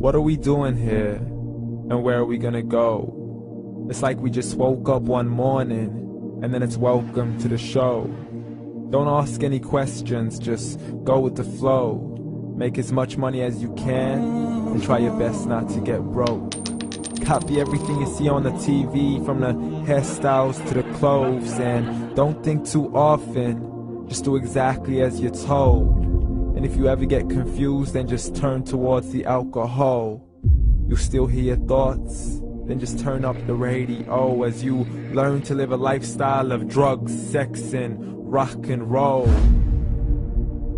What are we doing here? And where are we gonna go? It's like we just woke up one morning, and then it's welcome to the show. Don't ask any questions, just go with the flow. Make as much money as you can, and try your best not to get broke. Copy everything you see on the TV, from the hairstyles to the clothes, and don't think too often, just do exactly as you're told. And if you ever get confused, then just turn towards the alcohol. You still hear your thoughts? Then just turn up the radio as you learn to live a lifestyle of drugs, sex, and rock and roll.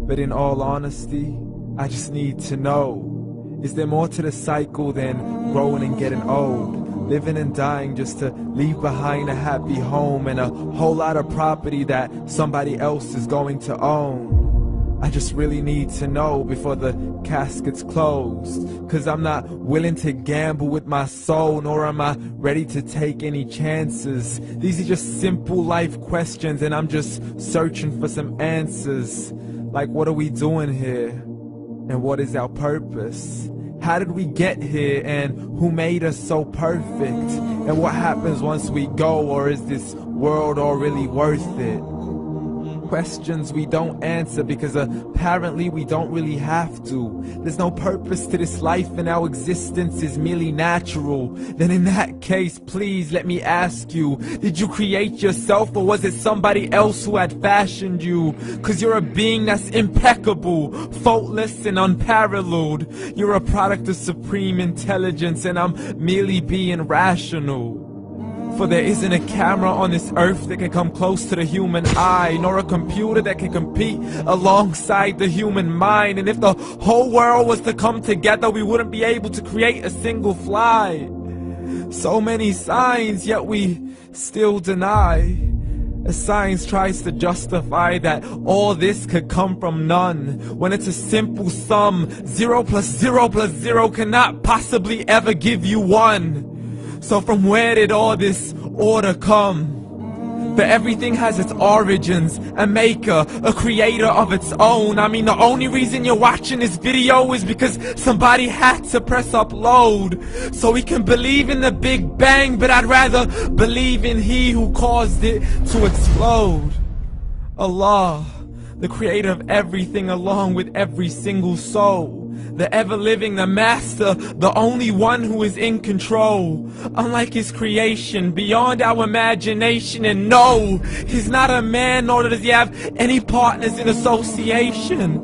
But in all honesty, I just need to know, is there more to the cycle than growing and getting old? Living and dying just to leave behind a happy home and a whole lot of property that somebody else is going to own. I just really need to know before the casket's closed, 'cause I'm not willing to gamble with my soul, nor am I ready to take any chances. These are just simple life questions, and I'm just searching for some answers. Like, what are we doing here? And what is our purpose? How did we get here, and who made us so perfect? And what happens once we go, or is this world all really worth it? Questions we don't answer because apparently we don't really have to. There's no purpose to this life and our existence is merely natural. Then in that case, please let me ask you, did you create yourself, or was it somebody else who had fashioned you? 'Cause you're a being that's impeccable, faultless and unparalleled. You're a product of supreme intelligence, and I'm merely being rational. For there isn't a camera on this earth that can come close to the human eye, nor a computer that can compete alongside the human mind. And if the whole world was to come together, we wouldn't be able to create a single fly. So many signs, yet we still deny. As science tries to justify that all this could come from none, when it's a simple sum. 0 plus 0 plus 0 cannot possibly ever give you 1. So from where did all this order come? For everything has its origins, a maker, a creator of its own. I mean, the only reason you're watching this video is because somebody had to press upload, so we can believe in the Big Bang, but I'd rather believe in He who caused it to explode. Allah, the creator of everything, along with every single soul. The ever-living, the master, the only one who is in control. Unlike his creation, beyond our imagination. And no, he's not a man, nor does he have any partners in association.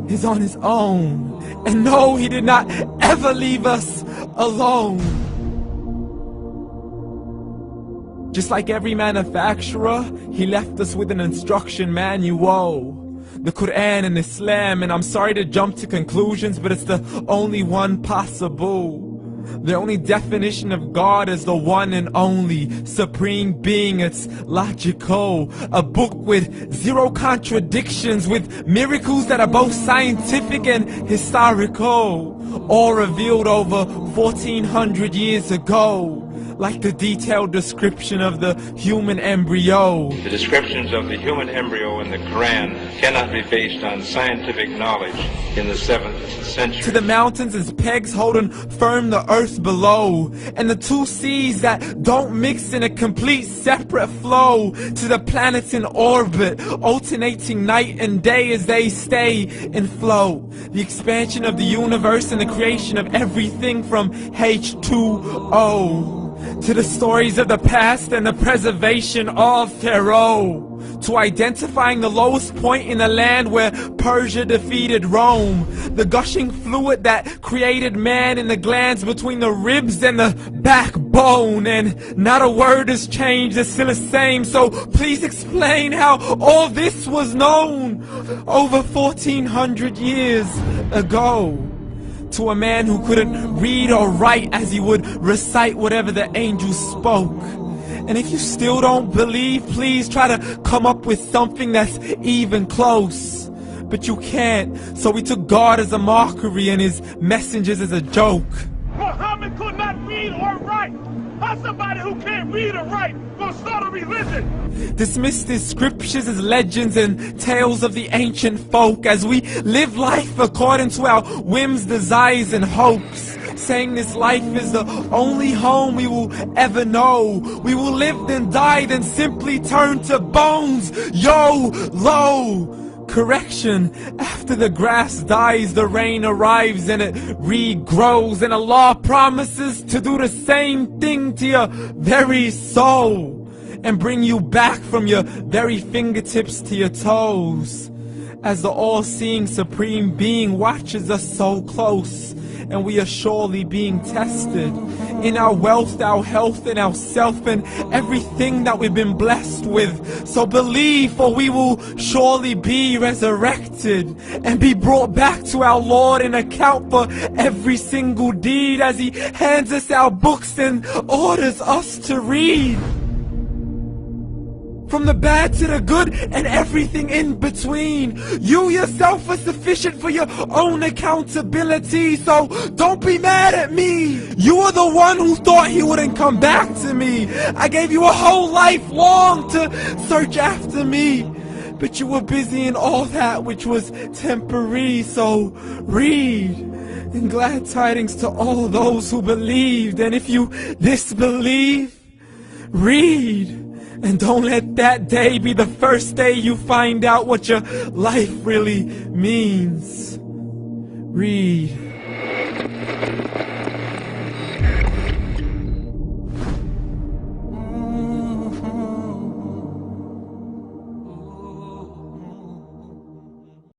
He's on his own. And no, he did not ever leave us alone. Just like every manufacturer, he left us with an instruction manual. The Quran and Islam, and I'm sorry to jump to conclusions, but it's the only one possible. The only definition of God is the one and only supreme being. It's logical, a book with 0 contradictions, with miracles that are both scientific and historical, all revealed over 1400 years ago. Like the detailed description of the human embryo. The descriptions of the human embryo in the Quran cannot be based on scientific knowledge in the 7th century. To the mountains as pegs holding firm the earth below, and the 2 seas that don't mix in a complete separate flow. To the planets in orbit, alternating night and day as they stay in flow. The expansion of the universe and the creation of everything from H2O. To the stories of the past and the preservation of Pharaoh. To identifying the lowest point in the land where Persia defeated Rome. The gushing fluid that created man in the glands between the ribs and the backbone. And not a word has changed, it's still the same. So please explain how all this was known over 1400 years ago. To a man who couldn't read or write, as he would recite whatever the angels spoke. And if you still don't believe, please try to come up with something that's even close. But you can't, so we took God as a mockery and his messengers as a joke. Muhammad could not read or write. How's somebody who can't read or write gonna start a religion? Dismissed his scriptures as legends and tales of the ancient folk, as we live life according to our whims, desires, and hopes. saying this life is the only home we will ever know. We will live then die, then simply turn to bones. YOLO! Correction, after the grass dies, the rain arrives and it regrows, and Allah promises to do the same thing to your very soul and bring you back from your very fingertips to your toes, as the all-seeing supreme being watches us so close, and we are surely being tested in our wealth, our health, and our self, and everything that we've been blessed with. So believe, for we will surely be resurrected and be brought back to our Lord and account for every single deed, as He hands us our books and orders us to read. From the bad to the good and everything in between. You yourself are sufficient for your own accountability, so don't be mad at me. You are the one who thought He wouldn't come back to me. I gave you a whole life long to search after me, but you were busy in all that which was temporary. So read, and glad tidings to all those who believed. And if you disbelieve, read. And don't let that day be the first day you find out what your life really means. Read.